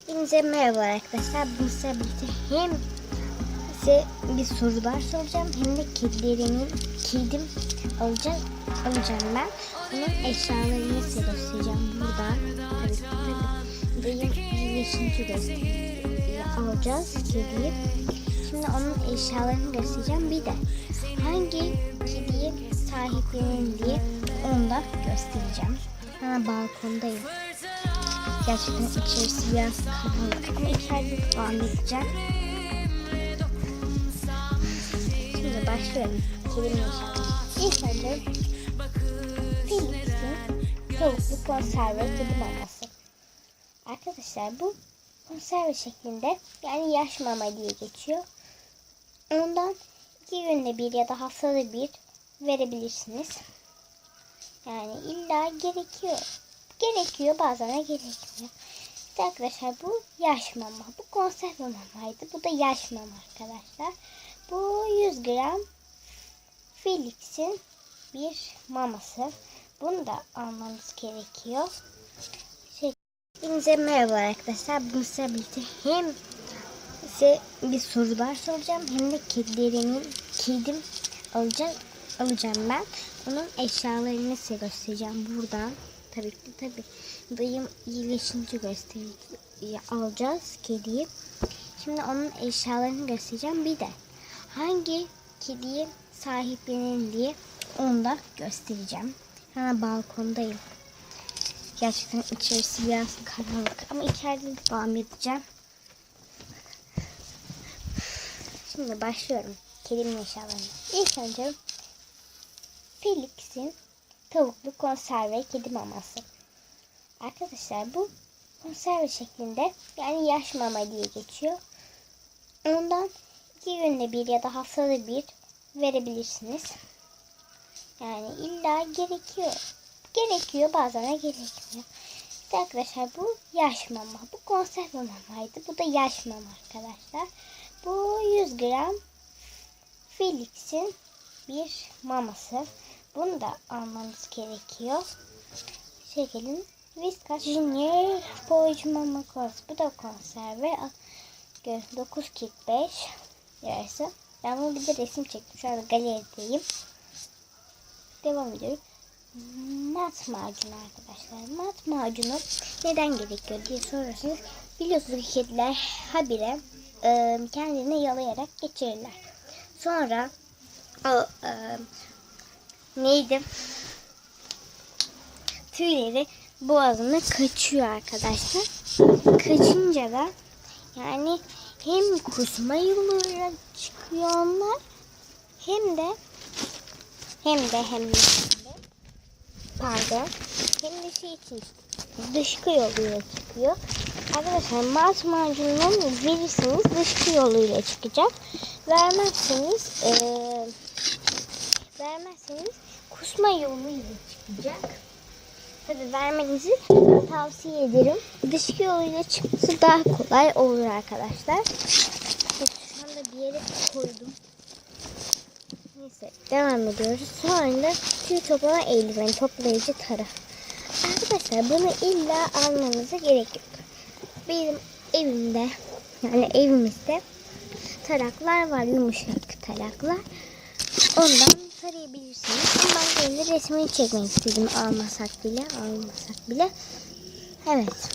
Hepinize merhaba arkadaşlar. Bu sefer birlikte hem size bir sorular soracağım hem de kedim alacağım ben. Bunun eşyalarını size göstereceğim burada. Tabii dayım yeşilci alacağız kediyi. Şimdi onun eşyalarını göstereceğim. Bir de hangi kediyi sahiplenelim diye onu da göstereceğim. Ben balkondayım. Gerçekten içerisi biraz karanlık ama içeride devam edeceğim. Şimdi başlıyorum. Kedim yaşamı. İlk önce Felix'in tavuklu konserve kedi maması. Arkadaşlar bu konserve şeklinde, yani yaş mama diye geçiyor. Ondan 2 günde bir ya da haftada bir verebilirsiniz. Yani illa gerekiyor, bazen de gerekmiyor. İşte arkadaşlar bu yaş mama. Bu konserve mamaydı. Bu da yaş mama arkadaşlar. Bu 100 gram Felix'in bir maması. Bunu da almanız gerekiyor. Hepinize merhaba arkadaşlar. Bu sefer birlikte hem size bir sorular soracağım hem de kedim alacağım ben. Onun eşyalarını size göstereceğim burada. Tabii dayım iyileşince alacağız kediyi. Şimdi onun eşyalarını göstereceğim. Bir de hangi kediyi sahiplenelim diye onu da göstereceğim. Ben balkondayım. Gerçekten içerisi biraz karanlık ama içeride devam edeceğim. Şimdi başlıyorum kedimin eşyalarını. İlk önce Felix'in tavuklu konserve kedi maması. Arkadaşlar bu konserve şeklinde, yani yaş mama diye geçiyor. Ondan 2 günde bir ya da haftada bir verebilirsiniz. Yani illa gerekiyor, bazen de gerekmiyor. İşte arkadaşlar bu yaş mama. Bu konserve mamaydı. Bu da yaş mama arkadaşlar. Bu 100 gram Felix'in bir maması. Bunu da almanız gerekiyor. Şekerin Whiskas Junior Boycu Mama Kos. Bu da konserve. 9.45 lirası. Ben bunu bir de resim çektim. Şu anda galerideyim. Devam ediyorum. Mat macunu arkadaşlar. Mat macunu neden gerekiyor diye sorarsanız, biliyorsunuz ki kediler habire kendini yalayarak geçirirler. Sonra o tüyleri boğazına kaçıyor arkadaşlar. Kaçınca da yani hem kusma yoluyla çıkıyor onlar, hem de şey için dışkı yoluyla çıkıyor. Arkadaşlar mat macununu verirseniz dışkı yoluyla çıkacak. Vermezseniz kusma yoluyla çıkacak. Tabii vermenizi tavsiye ederim. Dışkı yoluyla çıkması daha kolay olur arkadaşlar. Şu anda bir yere koydum. Neyse devam ediyoruz. Sonra da tüy toplama eldiven, toplayıcı tara. Arkadaşlar bunu illa almanıza gerek yok. Benim evimizde taraklar var, yumuşak taraklar. Ondan tarayabilirsiniz. Ama ben kendi resmini çekmek istedim, almasak bile. Evet.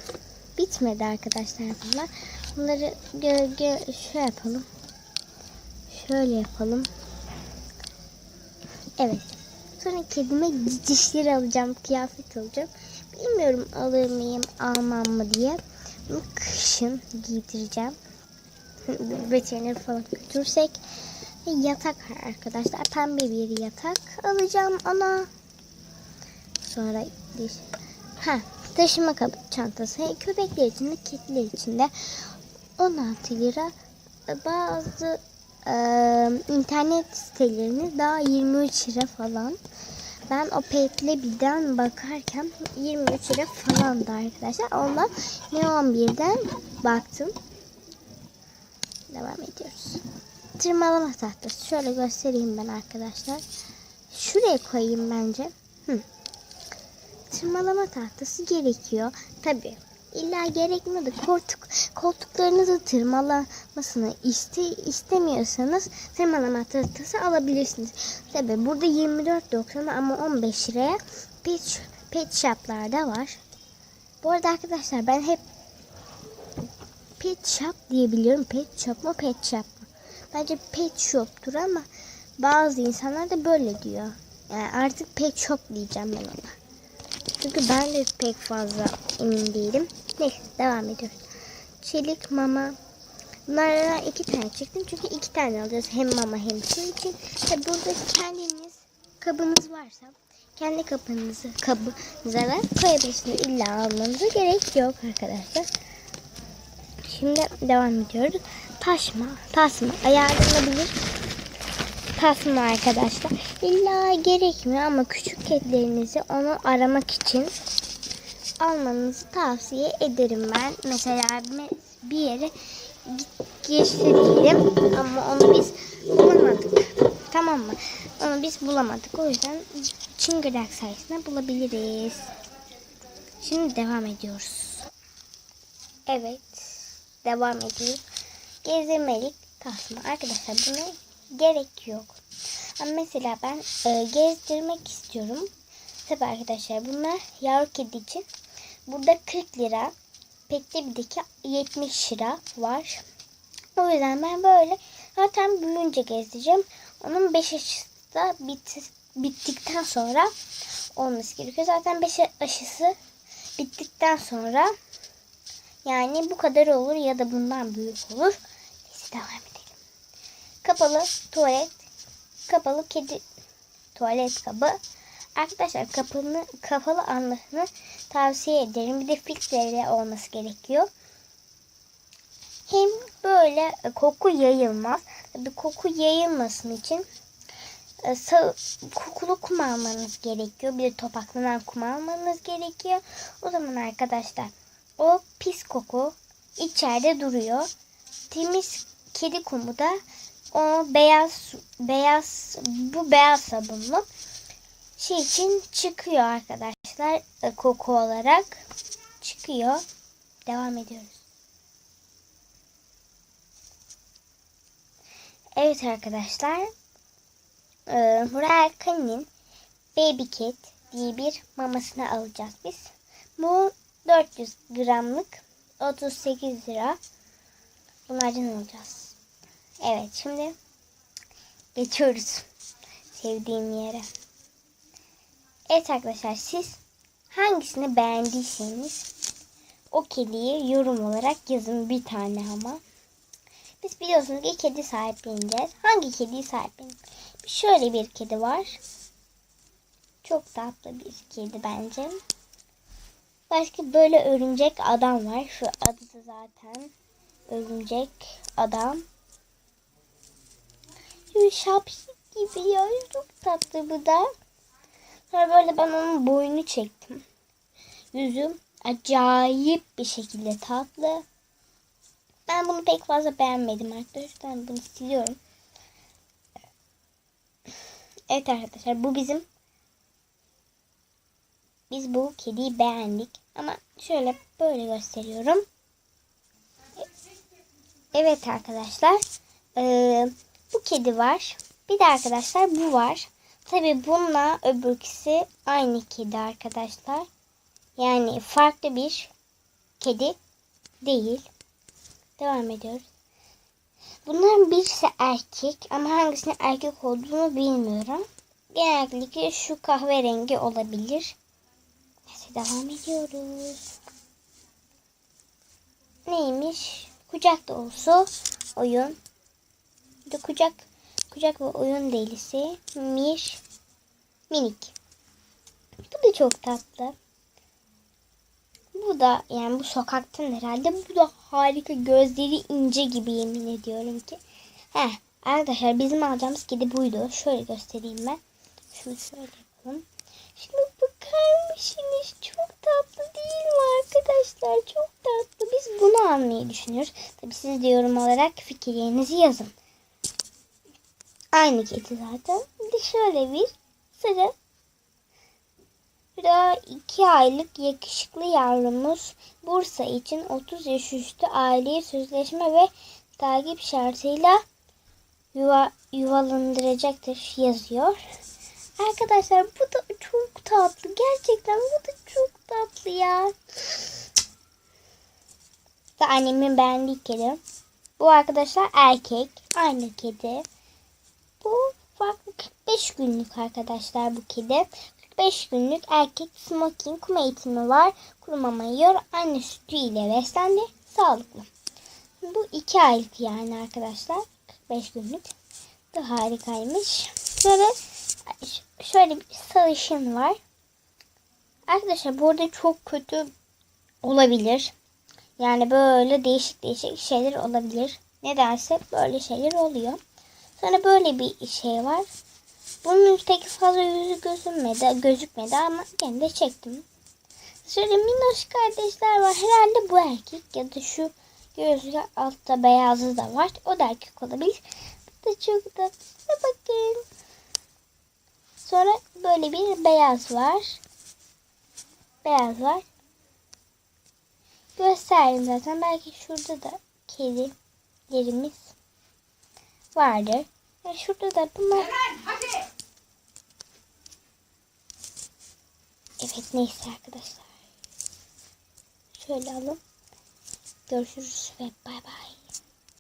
Bitmedi arkadaşlar bunlar. Bunları şöyle yapalım. Evet. Sonra kedime dişleri alacağım, kıyafet alacağım. Bilmiyorum alır mıyım, almam mı diye. Bunu kışın giydireceğim. Veteriner falan götürsek. Yatak arkadaşlar. Pembe bir yatak alacağım ona. Sonra taşıma kabı çantası. Köpekler için de kediler için de 16 lira. Bazı internet sitelerinde daha 23 lira falan. Ben o Pet'le birden bakarken 23 lira falandı arkadaşlar. Ondan Neon 1'den baktım. Devam ediyoruz. Tırmalama tahtası. Şöyle göstereyim ben arkadaşlar. Şuraya koyayım bence. Tırmalama tahtası gerekiyor. Tabii İlla gerekmiyor da koltuklarınızı tırmalamasını istemiyorsanız tırmalama tahtası alabilirsiniz. Tabi burada 24.90 ama 15 liraya pet shop'larda var. Bu arada arkadaşlar ben hep pet shop diyebiliyorum. Pet shop mu pet shop mu? Bence pet shop'tur ama bazı insanlar da böyle diyor. Yani artık pet shop diyeceğim ben ona. Çünkü ben de pek fazla emin değilim. Neyse devam ediyoruz. Çelik mama. Bunlardan 2 tane çektim. Çünkü 2 tane alacağız. Hem mama hem su için. Ve burada kendiniz kabınız varsa kendi kabınıza da koyabilirsiniz. İlla almanıza gerek yok arkadaşlar. Şimdi devam ediyoruz. Tasma ayarlanabilir. Tasma arkadaşlar. İlla gerekmiyor ama küçük kedilerinizi onu aramak için almanızı tavsiye ederim ben. Mesela bir yere geçti diyelim ama onu biz bulamadık. Tamam mı? Onu biz bulamadık. O yüzden çıngırak sayesinde bulabiliriz. Şimdi devam ediyoruz. Evet. Devam ediyoruz. Gezdirmelik tasma. Arkadaşlar buna gerek yok. Ama mesela ben gezdirmek istiyorum. Tabii arkadaşlar bunlar yavru kedi için. Burada 40 lira. Petli bir deki 70 lira var. O yüzden ben böyle zaten büyüyünce gezdireceğim. Onun 5 aşısı da bittikten sonra olması gerekiyor. Zaten 5 aşısı bittikten sonra yani bu kadar olur ya da bundan büyük olur. Neyse devam edelim. Kapalı tuvalet. Kapalı kedi tuvalet kabı. Arkadaşlar kapalı anlasını tavsiye ederim. Bir de filtreli olması gerekiyor. Hem böyle koku yayılmaz. Tabii koku yayılmasın için kokulu kum almanız gerekiyor. Bir de topaklanan kum almanız gerekiyor. O zaman arkadaşlar o pis koku içeride duruyor. Temiz kedi kumu da o beyaz sabunlu için çıkıyor arkadaşlar. Koku olarak çıkıyor. Devam ediyoruz. Evet arkadaşlar. Royal Canin'in Baby Cat diye bir mamasını alacağız biz. Bu 400 gramlık 38 lira. Bunlardan alacağız. Evet şimdi geçiyoruz sevdiğim yere. Evet arkadaşlar siz hangisini beğendiyseniz o kediyi yorum olarak yazın bir tane ama. Biz biliyorsunuz ki kedi sahipleneceğiz. Hangi kediyi sahipleneceğiz? Şöyle bir kedi var. Çok tatlı bir kedi bence. Başka böyle örümcek adam var. Şu adı da zaten örümcek adam. Şu şapşik gibi ya. Çok tatlı bu da. Sonra böyle ben onun boynunu çektim. Yüzüm acayip bir şekilde tatlı. Ben bunu pek fazla beğenmedim arkadaşlar. Ben bunu siliyorum. Evet arkadaşlar bu biz bu kediyi beğendik. Ama şöyle böyle gösteriyorum. Evet arkadaşlar. Bu kedi var. Bir de arkadaşlar bu var. Tabi bununla öbürküsü aynı kedi arkadaşlar. Yani farklı bir kedi değil. Devam ediyoruz. Bunların birisi erkek ama hangisinin erkek olduğunu bilmiyorum. Genellikle şu kahverengi olabilir. Neyse devam ediyoruz. Neymiş? Kucak dolusu oyun. Bir de kucak ve oyun delisi minik. Bu da çok tatlı. Bu da yani bu sokaktan herhalde. Bu da harika. Gözleri ince gibi yemin ediyorum ki. Arkadaşlar bizim alacağımız kedi buydu. Şöyle göstereyim ben. Şunu şöyle yapalım. Şimdi bakar mısınız? Çok tatlı değil mi arkadaşlar? Çok tatlı. Biz bunu almayı düşünüyoruz. Tabii siz de yorum olarak fikirlerinizi yazın. Aynı kedi zaten. Bir de şöyle bir sarı Bu da 2 aylık yakışıklı yavrumuz Bursa için 30 yaş üstü aileyi sözleşme ve takip şartıyla yuvalandıracaktır yazıyor. Arkadaşlar bu da çok tatlı. Gerçekten bu da çok tatlı ya. Da annemin beğendiği kedi. Bu arkadaşlar erkek. Aynı kedi. Bu farklı 45 günlük arkadaşlar bu kedi. 45 günlük erkek smoking kum eğitimi var. Kuru mama yiyor. Anne sütü ile beslendi. Sağlıklı. Bu 2 aylık yani arkadaşlar. 45 günlük. Bu harikaymış. Sonra şöyle bir sarışın var. Arkadaşlar burada çok kötü olabilir. Yani böyle değişik değişik şeyler olabilir. Nedense böyle şeyler oluyor. Sonra böyle bir şey var. Bunun üstteki fazla yüzü gözükmedi ama gene de çektim. Şöyle minnoş kardeşler var. Herhalde bu erkek ya da şu gözü altta beyazı da var. O da erkek olabilir. Bu da çok tatlı. Bakın. Sonra böyle bir beyaz var. Beyaz var. Gösterdim zaten. Belki şurada da kedilerimiz vardır. Ve şurada da bunlar. Evet neyse arkadaşlar. Şöyle alın. Görüşürüz ve bay bay.